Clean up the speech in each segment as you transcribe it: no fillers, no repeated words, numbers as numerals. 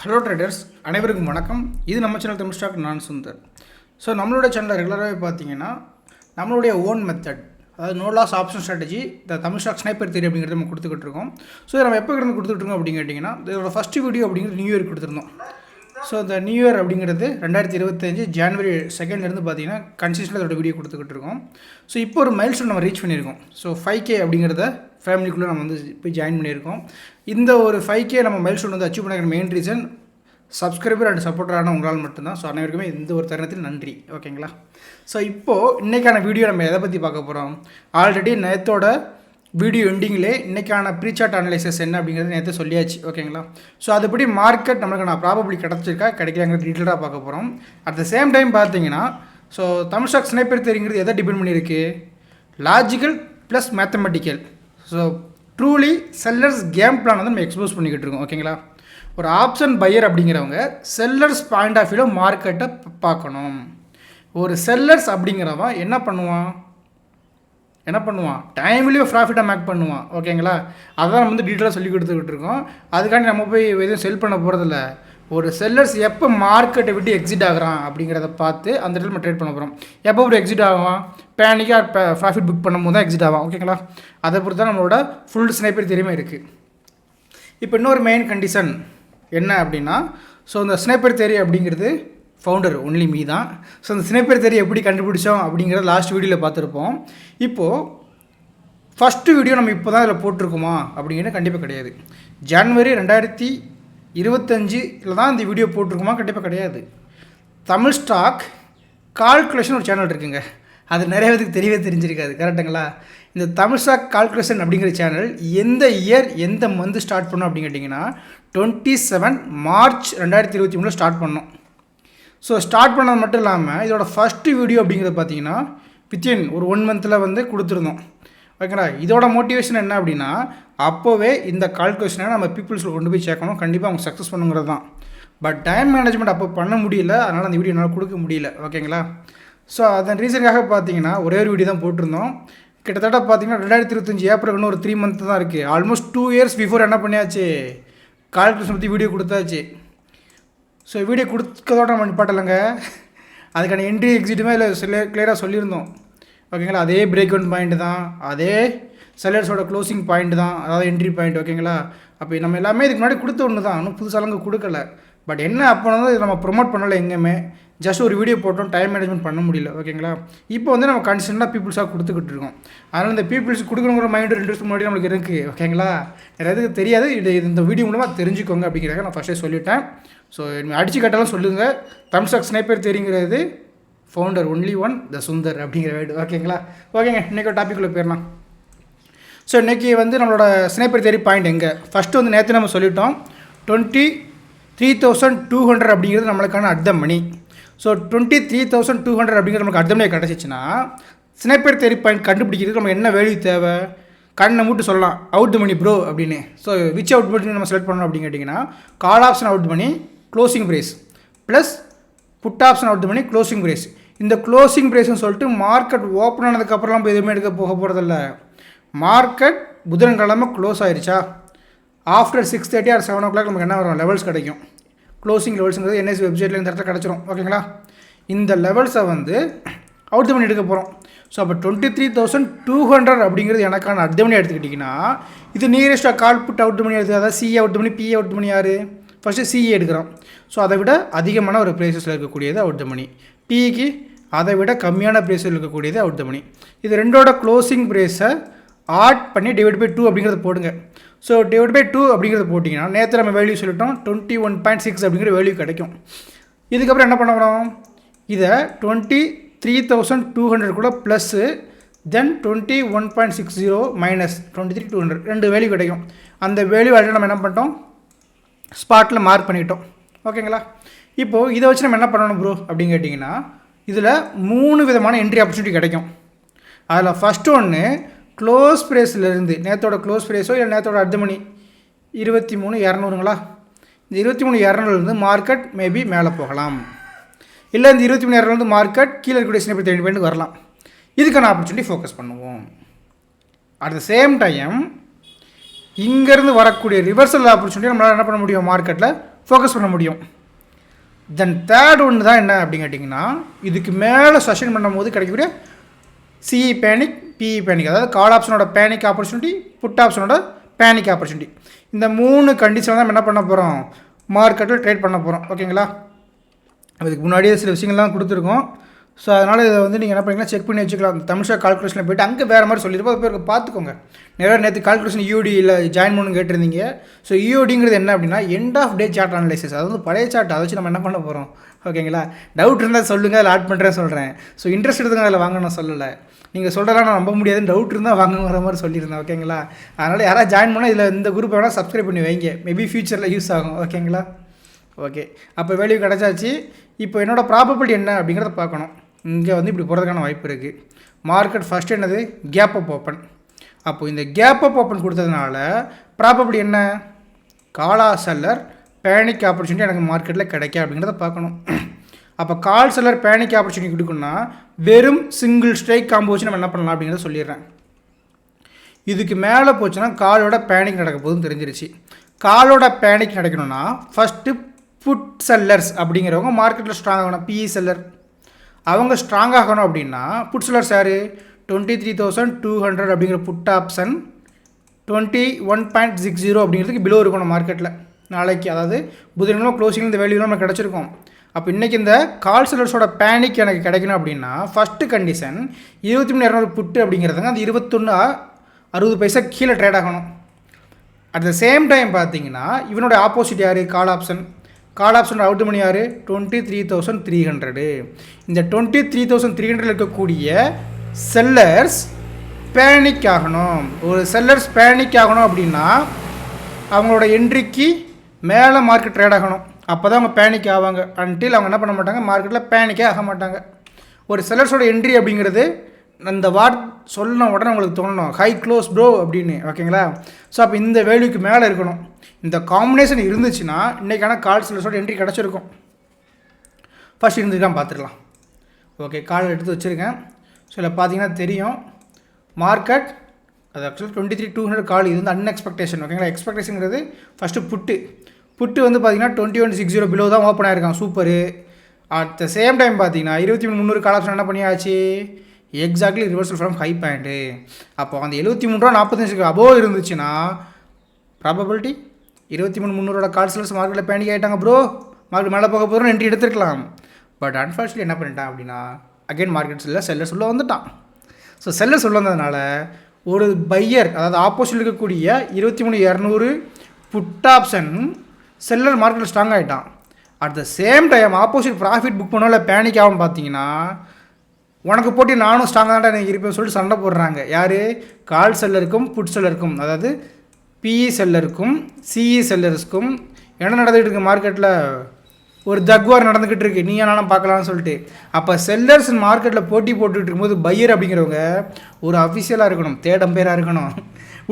Hello traders, அனைவருக்கும் வணக்கம். இது நம்ம சேனல் தமிழ் ஸ்டாக், நான் சுந்தர். ஸோ நம்மளோட சேனலில் ரெகுலராகவே பார்த்தீங்கன்னா நம்மளுடைய ஓன் மெத்தட், அதாவது நோ லாஸ் ஆப்ஷன் ஸ்ட்ராட்டஜி, இந்த தமிழ் ஸ்டாக் ஸ்னைப்பர் தியரி அப்படிங்கிறது நம்ம கொடுத்துக்கிட்டு இருக்கோம். ஸோ நம்ம எப்போ இருந்து கொடுத்துட்ருக்கோம் அப்படின்னு கேட்டிங்கன்னா, இதோட ஃபஸ்ட்டு வீடியோ அப்படிங்கிறது நியூ இயர் கொடுத்துருந்தோம். ஸோ இந்த நியூ இயர் அப்படிங்கிறது 2025 ஜனவரி 2 பார்த்தீங்கன்னா கன்சிஸ்டன்ட் அதோட வீடியோ கொடுத்துக்கிட்டு இருக்கோம். ஸோ இப்போ ஒரு மைல்ஸ்டோன் நம்ம ரீச் பண்ணியிருக்கோம். ஸோ 5K அப்படிங்கிறத ஃபேமிலிக்குள்ளே நம்ம வந்து போய் ஜாயின் பண்ணியிருக்கோம். இந்த ஒரு 5K நம்ம மைல்ஸ்டோன் வந்து அச்சீவ் பண்ணிக்கிற மெயின் ரீசன் சப்ஸ்கிரைபர் அண்ட் சப்போர்ட்டரான உங்களால் மட்டும்தான். ஸோ அனைவருக்குமே இந்த ஒரு தருணத்தில் நன்றி. ஓகேங்களா? ஸோ இப்போது இன்றைக்கான வீடியோ நம்ம எதை பற்றி பார்க்க போகிறோம்? ஆல்ரெடி நேற்றோட வீடியோ எண்டிங்கிலே இன்றைக்கான ப்ரீசார்ட் அனலைசஸ் என்ன அப்படிங்கிறது நேற்று சொல்லியாச்சு. ஓகேங்களா? ஸோ அதுபடி மார்க்கெட் நம்மளுக்கு நான் ப்ராபபிளி கிடச்சிருக்கா கிடைக்கலாங்கிறது டீட்டெயிலாக பார்க்க போகிறோம். அட் த சேம் டைம் பார்த்தீங்கன்னா, ஸோ தமிழ் ஸ்டாக் ஸ்னைப்பர் தியரிங்கிறது எதை டிபெண்ட் பண்ணியிருக்கு? Logical plus mathematical. So truly sellers game plan வந்து நம்ம எக்ஸ்போஸ் பண்ணிக்கிட்டு இருக்கோம். ஓகேங்களா? ஒரு ஆப்ஷன் பையர் அப்படிங்கிறவங்க செல்லர்ஸ் பாயிண்ட் ஆஃப் வியூவில் மார்க்கெட்டை பார்க்கணும். ஒரு செல்லர்ஸ் அப்படிங்கிறவன் என்ன பண்ணுவான்? டைம்லேயும் ப்ராஃபிட்டாக மேக் பண்ணுவான். ஓகேங்களா? அதான் நம்ம வந்து டீட்டெயிலாக சொல்லி கொடுத்துக்கிட்டு இருக்கோம். அதுக்காண்டி நம்ம போய் எதுவும் செல் பண்ண போகிறதில்ல. ஒரு செல்லர்ஸ் எப்போ மார்க்கெட்டை விட்டு எக்ஸிட் ஆகிறான் அப்படிங்கிறத பார்த்து அந்த இடத்துல நம்ம ட்ரேட் பண்ண போகிறோம். எப்போ ஒரு எக்ஸிட் ஆகுவான்? பேனிக்காக ப்ராஃபிட் புக் பண்ணும்போது தான் எக்ஸிட் ஆகும். ஓகேங்களா? அதை பொறுத்து தான் நம்மளோட ஃபுல் ஸ்னைப்பர் தியரியுமே இருக்குது. இப்போ இன்னொரு மெயின் கண்டிஷன் என்ன அப்படின்னா, ஸோ இந்த ஸ்னைப்பர் தியரி அப்படிங்கிறது ஃபவுண்டர் ஒன்லி மீ தான். ஸோ அந்த ஸ்னைப்பர் தியரி எப்படி கண்டுபிடிச்சோம் அப்படிங்கிறத லாஸ்ட் வீடியோவில் பார்த்துருப்போம். இப்போது ஃபஸ்ட்டு வீடியோ நம்ம இப்போ தான் இதில் போட்டிருக்கோமா அப்படிங்கிறது கண்டிப்பாக கிடையாது. ஜனவரி 2025 தான் இந்த வீடியோ போட்டிருக்குமா? கண்டிப்பாக கிடையாது. தமிழ் ஸ்டாக் கால்குலேஷன் ஒரு சேனல் இருக்குங்க. அது நிறைய பேருக்கு தெரியவே தெரிஞ்சிருக்காது. கரெக்டுங்களா? இந்த தமிழ் ஸ்டாக் கால்குலேஷன் அப்படிங்கிற சேனல் எந்த இயர் எந்த மந்த் ஸ்டார்ட் பண்ணோம் அப்படின்னு கேட்டிங்கன்னா 27 மார்ச் 2023 ஸ்டார்ட் பண்ணோம். ஸோ ஸ்டார்ட் பண்ணது மட்டும் இல்லாமல் இதோட ஃபஸ்ட்டு வீடியோ அப்படிங்கிறது பார்த்தீங்கன்னா வித்தின் ஒரு 1 மந்தில் வந்து கொடுத்துருந்தோம். ஓகேங்களா? இதோட மோட்டிவேஷன் என்ன அப்படின்னா, அப்போவே இந்த கால்குலேஷனை நம்ம பீப்புள்ஸில் கொண்டு போய் சேர்க்கணும், கண்டிப்பாக அவங்க சக்ஸஸ் பண்ணுங்கிறது தான். பட் டைம் மேனேஜ்மெண்ட் அப்போ பண்ண முடியல, அதனால் அந்த வீடியோ என்னால் கொடுக்க முடியல. ஓகேங்களா? ஸோ அதன் ரீசனுக்காக பார்த்தீங்கன்னா ஒரே ஒரு வீடியோ தான் போட்டிருந்தோம். கிட்டத்தட்ட பார்த்தீங்கன்னா 2025 ஏப்ரல் இன்னும் ஒரு 3 மந்த் தான் இருக்குது. ஆல்மோஸ்ட் 2 இயர்ஸ் பிஃபோர் என்ன பண்ணியாச்சு? கால்குலேஷன் பற்றி வீடியோ கொடுத்தாச்சு. ஸோ வீடியோ கொடுக்கறதோட நம்ம நிப்பாட்டலைங்க. அதுக்கான என்ட்ரி எக்ஸிட்டுமே இல்லை கிளியராக சொல்லியிருந்தோம். ஓகேங்களா? அதே பிரேக் அவுட் பாயிண்ட் தான், அதே செல்லர்ஸோட க்ளோசிங் பாயிண்ட் தான், அதாவது என்ட்ரி பாயிண்ட். ஓகேங்களா? அப்போ நம்ம எல்லாமே இதுக்கு முன்னாடி கொடுத்த ஒன்று தான், இன்னும் புதுசாலங்க கொடுக்கல. பட் என்ன அப்போ வந்து இதை நம்ம ப்ரொமோட் பண்ணலை எங்கேயுமே. ஜஸ்ட் ஒரு வீடியோ போட்டோம், டைம் மேனேஜ்மெண்ட் பண்ண முடியல. ஓகேங்களா? இப்போ வந்து நம்ம கன்சிஸ்டண்டாக பீப்புள்ஸாக கொடுத்துக்கிட்டு இருக்கோம். அதனால் இந்த பீப்புள்ஸ் கொடுக்கணுங்கிற மைண்டு 2 வருஷத்துக்கு முன்னாடி நம்மளுக்கு இருக்குது. ஓகேங்களா? நிறைய இதுக்கு தெரியாது. இந்த வீடியோ மூலமாக தெரிஞ்சுக்கோங்க அப்படிங்கிறத நான் ஃபஸ்ட்டே சொல்லிட்டேன். ஸோ அடிச்சு கட்டாலும் சொல்லுங்கள், தமிழ் ஸ்டாக் ஸ்னைப்பர் தெரியுங்கிறது founder only one the Sundar அப்படிங்கிற வேர்டு. ஓகேங்களா? ஓகேங்க, இன்றைக்கி ஒரு டாப்பிக்குள்ளே போயிடலாம். ஸோ இன்றைக்கி வந்து நம்மளோட ஸ்னைப்பர் தியரி பாயிண்ட் எங்கே? ஃபஸ்ட்டு வந்து நேற்று நம்ம சொல்லிட்டோம் 23,200 அப்படிங்கிறது நம்மளுக்கான அட் த மணி. ஸோ 23,200 அப்படிங்கிறது நமக்கு அட் த மணி கிடச்சிச்சின்னா ஸ்னைப்பர் தியரி பாயிண்ட் கண்டுபிடிக்கிறதுக்கு நம்ம என்ன வேல்யூ தேவை? கண்ணை மூட்டு சொல்லலாம் அவுட் த மணி ப்ரோ அப்படின்னு. ஸோ விச் அவுட் மணி நம்ம செலக்ட் பண்ணணும் அப்படின்னு கேட்டிங்கன்னா, call option out money closing price plus put option out money closing price. இந்த க்ளோசிங் ப்ரைஸ்னு சொல்லிட்டு மார்க்கெட் ஓப்பன் ஆனதுக்கப்புறம்லாம் இப்போ எதுவுமே எடுக்க போக போகிறதில்ல. மார்க்கெட் புதன்கிழமை க்ளோஸ் ஆயிடுச்சா, ஆஃப்டர் 6:30 ஆர் 7 o'clock நமக்கு என்ன வரும்? லெவல்ஸ் கிடைக்கும். க்ளோசிங் லெவல்ஸுங்கிறது என்எஸ்சி வெப்சைட்டில் இந்த இடத்துல கிடச்சிரும். ஓகேங்களா? இந்த லெவல்ஸை வந்து அவுட் த மணி எடுக்க போகிறோம். ஸோ அப்போ 23,200 அப்படிங்கிறது எனக்கான அட் த மணி எடுத்துக்கிட்டிங்கன்னா, இது நியரஸ்ட்டாக கால் புட் அவுட் மணி எடுத்து, அதாவது சிஏ அவுட் மணி, பிஏ அவுட் மணி யார்? ஃபஸ்ட்டு சிஏ எடுக்கிறோம். ஸோ அதை விட அதிகமான ஒரு ப்ரைஸஸில் இருக்கக்கூடியது அவுட் த மணி. பிஇக்கு அதை விட கம்மியான ப்ரைஸில் இருக்கக்கூடியது அவுட் த மணி. இது ரெண்டோட க்ளோசிங் ப்ரைஸை ஆட் பண்ணி டிவைட் பை 2 அப்படிங்கிறத போடுங்க. ஸோ டிவைட் பை 2 அப்படிங்கிறது போட்டிங்கன்னா, நேற்று நம்ம வேல்யூ சொல்லிட்டோம் 21.6 அப்படிங்கிற வேல்யூ கிடைக்கும். இதுக்கப்புறம் என்ன பண்ண போகிறோம்? இதை 23,200 கூட ப்ளஸ்ஸு தென் 21.60 மைனஸ் 23,200 2 வேல்யூ கிடைக்கும். அந்த வேல்யூ ஆல்ரெடி நம்ம என்ன பண்ணிட்டோம்? ஸ்பாட்டில் மார்க் பண்ணிட்டோம். ஓகேங்களா? இப்போது இதை வச்சு நம்ம என்ன பண்ணணும் ப்ரோ அப்படின்னு கேட்டிங்கன்னா, இதில் 3 விதமான என்ட்ரி ஆப்பர்ச்சுனிட்டி கிடைக்கும். அதில் ஃபஸ்ட்டு ஒன்று க்ளோஸ் ப்ரைஸ்லேருந்து, நேற்றோட க்ளோஸ் ப்ரைஸோ இல்லை நேற்றோட அட் த மணி 23,200ங்களா, இந்த 23,200லேருந்து மார்க்கெட் மேபி மேலே போகலாம், இல்லை இந்த 23,200லேருந்து மார்க்கெட் கீழே இருக்கக்கூடிய ஸ்னைப்பர் தியரி பாயிண்ட் வரலாம். இதுக்கான ஆப்பர்ச்சுனிட்டி ஃபோக்கஸ் பண்ணுவோம். அட் த சேம் டைம் இங்கேருந்து வரக்கூடிய ரிவர்சல் ஆப்பர்ச்சுனிட்டி நம்மளால் என்ன பண்ண முடியும்? மார்க்கெட்டில் ஃபோக்கஸ் பண்ண முடியும். தென் தேர்ட் ஒன்று தான் என்ன அப்படின்னு கேட்டிங்கன்னா, இதுக்கு மேலே செஷன் பண்ணும்போது கிடைக்கக்கூடிய சிஇ பேனிக், பிஇ பேனிக், அதாவது கால் ஆப்ஷனோட பேனிக் ஆப்பர்ச்சுனிட்டி, புட் ஆப்ஷனோட பேனிக் ஆப்பர்ச்சுனிட்டி. இந்த 3 கண்டிஷன் தான் நம்ம என்ன பண்ண போகிறோம், மார்க்கெட்டில் ட்ரேட் பண்ண போகிறோம். ஓகேங்களா? அதுக்கு முன்னாடியே சில விஷயங்கள்லாம் கொடுத்துருக்கோம். ஸோ அதனால் இதை வந்து நீங்கள் என்ன பண்ணிங்கன்னா செக் பண்ணி வச்சுக்கலாம். தமிழ் ஸ்டாக் கால்குலேஷனில் போய்ட்டு அங்கே வேறு மாதிரி சொல்லியிருப்போம், அது பேருக்கு பார்த்துக்கோங்க. நிறைய நேற்று கால்குலேஷன் யூடியில் ஜாயின் பண்ணு கேட்டிருந்தீங்க. ஸோ யூடிங்கிறது என்ன அப்படின்னா end of day chart analysis. அது வந்து பழைய சார்ட், அதை வச்சு நம்ம என்ன பண்ண போகிறோம். ஓகேங்களா? டவுட் இருந்தால் சொல்லுங்கள், அதில் ஆட் பண்ணுறேன் சொல்கிறேன். ஸோ இன்ட்ரெஸ்ட் எடுத்துங்க, அதில் வாங்க நான் சொல்லலை. நீங்கள் சொல்கிறதா நான் நம்ப முடியாதுன்னு டவுட் இருந்தால் வாங்குங்கிற மாதிரி சொல்லியிருந்தேன். ஓகேங்களா? அதனால் யாராவது ஜாயின் பண்ணால் இதில் இந்த குரூப் வேணால் சப்ஸ்கிரைப் பண்ணி வைங்க, மேபி ஃபியூச்சரில் யூஸ் ஆகும். ஓகேங்களா? ஓகே, அப்போ வேல்யூ கிடச்சாச்சு. இப்போ என்னோடய ப்ராபபிலிட்டி என்ன அப்படிங்கிறத பார்க்கணும். இங்கே வந்து இப்படி போகிறதுக்கான வாய்ப்பு இருக்குது. மார்க்கெட் ஃபஸ்ட்டு என்னது, கேப் அப் ஓப்பன். அப்போது இந்த கேப் அப் ஓப்பன் கொடுத்ததுனால ப்ராபபிலிட்டி என்ன, காலா செல்லர் பேனிக் ஆப்பர்ச்சுனிட்டி எனக்கு மார்க்கெட்டில் கிடைக்க அப்படிங்கிறத பார்க்கணும். அப்போ கால் செல்லர் பேனிக் ஆப்பர்ச்சுனிட்டி கொடுக்கணும்னா வெறும் சிங்கிள் ஸ்ட்ரைக் காம்போ வச்சு நம்ம என்ன பண்ணலாம் அப்படிங்கிறத சொல்லிடுறேன். இதுக்கு மேலே போச்சுன்னா காலோட பேனிக் நடக்க போதுன்னு தெரிஞ்சிருச்சு. காலோட பேனிக் நடக்கணும்னா ஃபஸ்ட்டு புட் செல்லர்ஸ் அப்படிங்கிறவங்க மார்க்கெட்டில் ஸ்ட்ராங் ஆகணும். பிஇ செல்லர் அவங்க ஸ்ட்ராங் ஆகணும் அப்படின்னா புட் செல்லர்ஸ் யார், 23,200 அப்படிங்கிற புட் ஆப்ஷன் 21.60 அப்படிங்கிறதுக்கு பிலோ இருக்கணும் மார்க்கெட்டில் நாளைக்கு. அதாவது புதன்கிழமை க்ளோசிங் இந்த வேல்யூலாம் நமக்கு கிடச்சிருக்கும். அப்போ இன்றைக்கி இந்த கால் செல்லர்ஸோட பேனிக் எனக்கு கிடைக்கணும் அப்படின்னா ஃபஸ்ட்டு கண்டிஷன் 23,200 புட்டு அப்படிங்கிறதுங்க அந்த 21.60 கீழே ட்ரேட் ஆகணும். அட் த சேம் டைம் பார்த்தீங்கன்னா இவனோட ஆப்போசிட் யார், call option. Call option out money யார், 23,300. இந்த 23,300 இருக்கக்கூடிய செல்லர்ஸ் பேனிக் ஆகணும். ஒரு செல்லர்ஸ் பேனிக் ஆகணும் அப்படின்னா அவங்களோட என்ட்ரிக்கு மேலே மார்க்கெட் ட்ரேட் ஆகணும். அப்போ தான் அவங்க பேனிக் ஆவாங்க. அன்டில் அவங்க என்ன பண்ண மாட்டாங்க, மார்க்கெட்டில் பேனிக்கே ஆக மாட்டாங்க. ஒரு செல்லர்ஸோட என்ட்ரி அப்படிங்கிறது அந்த வார்ட் சொன்ன உடனே உங்களுக்கு தோணணும், ஹை க்ளோஸ் ப்ரோ அப்படின்னு. ஓகேங்களா? ஸோ அப்போ இந்த வேல்யூக்கு மேலே இருக்கணும். இந்த காம்பினேஷன் இருந்துச்சுன்னா இன்றைக்கான கால் செல்லர்ஸோட என்ட்ரி கிடச்சிருக்கும். ஃபஸ்ட் இருந்துருக்கான் பார்த்துக்கலாம். ஓகே, கால் எடுத்து வச்சுருக்கேன். ஸோ இதில் பார்த்தீங்கன்னா தெரியும் மார்க்கெட் அது ஆக்சுவலாக 23,200 கால். இது வந்து அன்எக்ஸ்பெக்டேஷன். ஓகேங்களா? எக்ஸ்பெக்டேஷனுங்கிறது ஃபஸ்ட்டு புட்டு வந்து பார்த்தீங்கன்னா 21.60 பிலோ தான் ஓப்பன் ஆகிருக்கான். Super. At the same time பார்த்தீங்கன்னா 23,300 கால் ஆப்ஷன் என்ன பண்ணியாச்சு, exactly reversal from high point. அப்போ அந்த 73.45 அபோவ் இருந்துச்சுன்னா ப்ராபபிலிட்டி 23,300 கால் செல்லர்ஸ் மார்க்கெட்டில் பேனிக் ஆகிட்டாங்க ப்ரோ, மார்க்கெட் மேலே போக போகிறோம் என்ட்ரி எடுத்துருக்கலாம். பட் அன்ஃபார்ச்சுனேட்லி என்ன பண்ணிட்டான் அப்படின்னா அகைன் மார்க்கெட்ஸில் செல்லர்ஸ் உள்ளே வந்துட்டான். ஸோ செல்லர்ஸ் உள்ள வந்ததுனால ஒரு பையர், அதாவது ஆப்போசிட் இருக்கக்கூடிய 23,200 புட் ஆப்ஷன் செல்லர் மார்க்கெட்டில் ஸ்ட்ராங் ஆகிட்டான். At the same time opposite profit book பண்ணல பேனிக் ஆகும். பார்த்தீங்கன்னா உனக்கு போட்டி நானும் ஸ்ட்ராங்காக தான் எனக்கு இருப்பேன் சொல்லிட்டு சண்டை போடுறாங்க. யார், கால் செல்லருக்கும் புட் செல்லருக்கும், அதாவது பிஇ செல்லருக்கும் சிஇ செல்லர்ஸ்க்கும் என்ன நடந்துகிட்டு இருக்குது மார்க்கெட்டில், ஒரு ஜக்வார் நடந்துக்கிட்டு இருக்குது. நீ நானும் பார்க்கலான்னு சொல்லிட்டு. அப்போ செல்லர்ஸ் மார்க்கெட்டில் போட்டி போட்டுக்கிட்டு இருக்கும்போது பையர் அப்படிங்கிறவங்க ஒரு அஃபிஷியலாக இருக்கணும், தேடம்பேராக இருக்கணும்.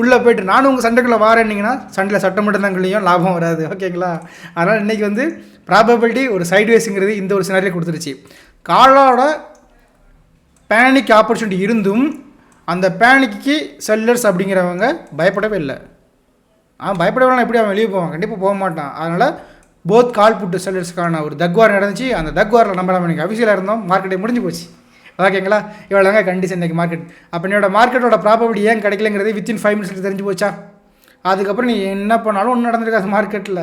உள்ளே போய்ட்டு நானும் உங்கள் சண்டைக்குள்ளே வாரேன்னிங்கன்னா சண்டையில் சட்டம் மட்டும் தான் கிளியும், லாபம் வராது. ஓகேங்களா? அதனால் இன்றைக்கி வந்து ப்ராபபிலிட்டி ஒரு சைட்வேஸுங்கிறது இந்த ஒரு சினாரியை கொடுத்துருச்சு. காலோட பேனிக் ஆப்பர்ச்சுனிட்டி இருந்தும் அந்த பேனிக்கு செல்லர்ஸ் அப்படிங்கிறவங்க பயப்படவே இல்லை. பயப்படவே எப்படி அவன் வெளியே போவான், கண்டிப்பாக போக மாட்டான். அதனால் போத் கால் புட்டு செல்லர்ஸ்க்கான ஒரு தக்வார் நடந்துச்சு. அந்த தக்வாரில் நம்ம இன்றைக்கி அஃபிஷியலாக இருந்தோம், மார்க்கெட்டை முடிஞ்சு போச்சு. ஓகேங்களா? இவ்வளோ தாங்க கண்டிஷன் இன்றைக்கி மார்க்கெட். அப்போ என்னோட மார்க்கெட்டோட ப்ராபபிலிட்டி ஏன் கிடைக்கலங்கிறது வித்தின் 5 மினிட்ஸில் தெரிஞ்சு போச்சா? அதுக்கப்புறம் நீ என்ன பண்ணாலும் ஒன்றும் நடந்திருக்காது மார்க்கெட்டில்.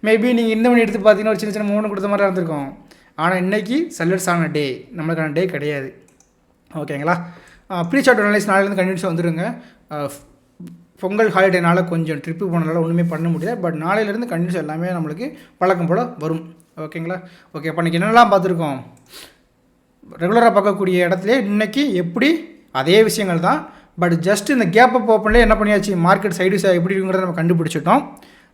மேபி நீங்கள் இந்த மணி எடுத்து பார்த்தீங்கன்னா ஒரு சின்ன சின்ன மூணு கொடுத்த மாதிரி நடந்திருக்கும். ஆனால் இன்றைக்கி செல்லர்ஸ் ஆன டே, நம்மளுக்கான டே கிடையாது. ஓகேங்களா? ப்ரீ சார்ட் அனலைஸ் நாளையிலேருந்து கண்டினியூஸாக வந்துடுங்க. பொங்கல் ஹாலிடேனால் கொஞ்சம் ட்ரிப்பு போனதால ஒன்றுமே பண்ண முடியாது. பட் நாளையிலேருந்து கண்டினியூஸ் எல்லாமே நம்மளுக்கு வழக்கம் போல் வரும். ஓகேங்களா? ஓகே, அப்போ இன்றைக்கி என்னெல்லாம் பார்த்துருக்கோம், ரெகுலராக பார்க்கக்கூடிய இடத்துல இன்றைக்கி எப்படி அதே விஷயங்கள் தான். பட் ஜஸ்ட் இந்த கேப் அப் ஓப்பன்லேயே என்ன பண்ணியாச்சு, மார்க்கெட் சைடு எப்படி இருக்குங்கிறத நம்ம கண்டுபிடிச்சிட்டோம்.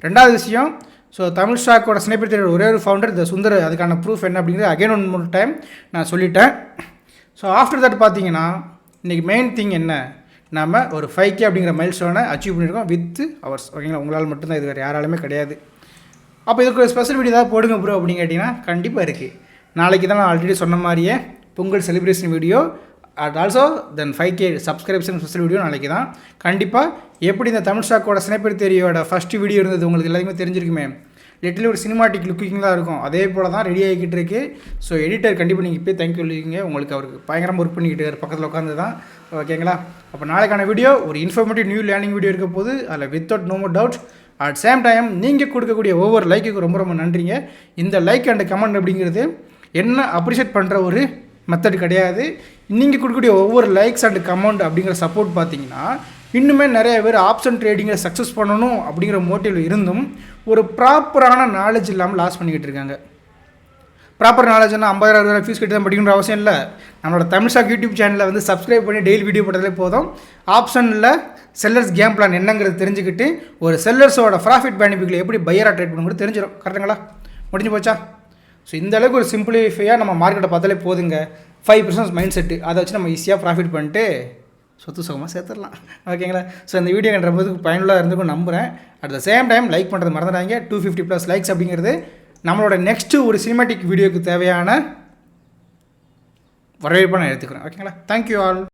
ரெண்டாவது விஷயம், ஸோ தமிழ் ஸ்டாக்கோட ஸ்னைப்பர் தெரியும் ஒரே ஒரு ஃபவுண்டர் இந்த சுந்தர், அதுக்கான ப்ரூஃப் என்ன அப்படிங்கிறது அகைன் ஒன் மோர் டைம் நான் சொல்லிட்டேன். ஸோ ஆஃப்டர் தட் பார்த்தீங்கன்னா இன்றைக்கி மெயின் திங் என்ன, நம்ம ஒரு 5K அப்படிங்கிற மைல் ஸ்டோனை அச்சீவ் பண்ணியிருக்கோம் வித் ஹவர்ஸ். ஓகேங்களா? உங்களால் மட்டும்தான், இது வேறு யாராலுமே கிடையாது. அப்போ இதுக்கு ஒரு ஸ்பெஷல் வீடியோ ஏதாவது போடுங்க ப்ரோ அப்படின்னு கேட்டிங்கன்னா கண்டிப்பாக இருக்குது. நாளைக்கு தான் நான் ஆல்ரெடி சொன்ன மாதிரியே Pongal celebration video at also then 5K subscription special video நாளைக்கு தான். கண்டிப்பாக எப்படி இந்த தமிழ் ஸ்டாக்கோட ஸ்னைப்பர் தியரியோட ஃபஸ்ட்டு வீடியோ இருந்தது உங்களுக்கு எல்லாத்தையுமே தெரிஞ்சிருக்குமே. லிட்டலி ஒரு சினிமாட்டிக் லுக்கிங் தான் இருக்கும். அதே போல் தான் ரெடி ஆகிக்கிட்டு இருக்கு. ஸோ எடிட்டர் கண்டிப்பாக நீங்கள் இப்போ தேங்க்யூ சொல்லிக்கிங்க. உங்களுக்கு அவருக்கு பயங்கரமாக ஒர்க் பண்ணிக்கிட்டு பக்கத்தில் உட்காந்து தான். ஓகேங்களா? அப்போ நாளைக்கான வீடியோ ஒரு இன்ஃபர்மேட்டிவ் நியூ லேர்னிங் வீடியோ இருக்க போது. அதில் without no more doubt. At same time நீங்கள் கொடுக்கக்கூடிய ஒவ்வொரு லைக்குக்கு ரொம்ப ரொம்ப நன்றிங்க. இந்த லைக் அண்ட் கமெண்ட் அப்படிங்கிறது என்ன அப்ரிஷியேட் பண்ணுற ஒரு மெத்தட் கிடையாது. நீங்கள் கொடுக்கக்கூடிய ஒவ்வொரு லைக்ஸ் அண்ட் கமெண்ட் அப்படிங்கிற சப்போர்ட் பார்த்தீங்கன்னா இன்னுமே நிறைய பேர் ஆப்ஷன் ட்ரேடிங்கை சக்ஸஸ் பண்ணணும் அப்படிங்கிற மோட்டிவ் இருந்தும் ஒரு ப்ராப்பரான நாலேஜ் இல்லாமல் லாஸ் பண்ணிக்கிட்டு இருக்காங்க. ப்ராப்பர் நாலேஜ்னா 50,000 ஃபீஸ் கட்டி தான் படிக்கணுன்ற அவசியம் இல்லை. நம்மளோட தமிழ் ஸ்டாக் யூடியூப் சேனலில் வந்து சப்ஸ்கிரைப் பண்ணி டெய்லி வீடியோ போட்டதே போதும். ஆப்ஷனில் செல்லர்ஸ் கேம் பிளான் என்னங்கிறது தெரிஞ்சுக்கிட்டு ஒரு செல்லர்ஸோட ப்ராஃபிட் பெனிஃபிட்டில் எப்படி பையராக ட்ரேட் பண்ணுங்கிறது தெரிஞ்சிடும். கரெக்டுங்களா? முடிஞ்சு போச்சா? ஸோ இந்த அளவுக்கு ஒரு சிம்பிளிஃபையாக நம்ம மார்க்கெட்டை பார்த்தாலே போதுங்க. 5% மைண்ட் செட்டு அதை வச்சு நம்ம ஈஸியாக ப்ராஃபிட் பண்ணிட்டு சொத்து சுகமாக சேர்த்துடலாம். ஓகேங்களா? ஸோ இந்த வீடியோ என்ற போது பயனுள்ளதாக இருந்துக்கும் நம்புகிறேன். At the same time like பண்ணுறது மறந்துடாங்க. 250+ லைக்ஸ் அப்படிங்கிறது நம்மளோட நெக்ஸ்ட்டு ஒரு சினிமாட்டிக் வீடியோக்கு தேவையான வரவேற்பை நான் எடுத்துக்கிறேன். ஓகேங்களா? Thank you all.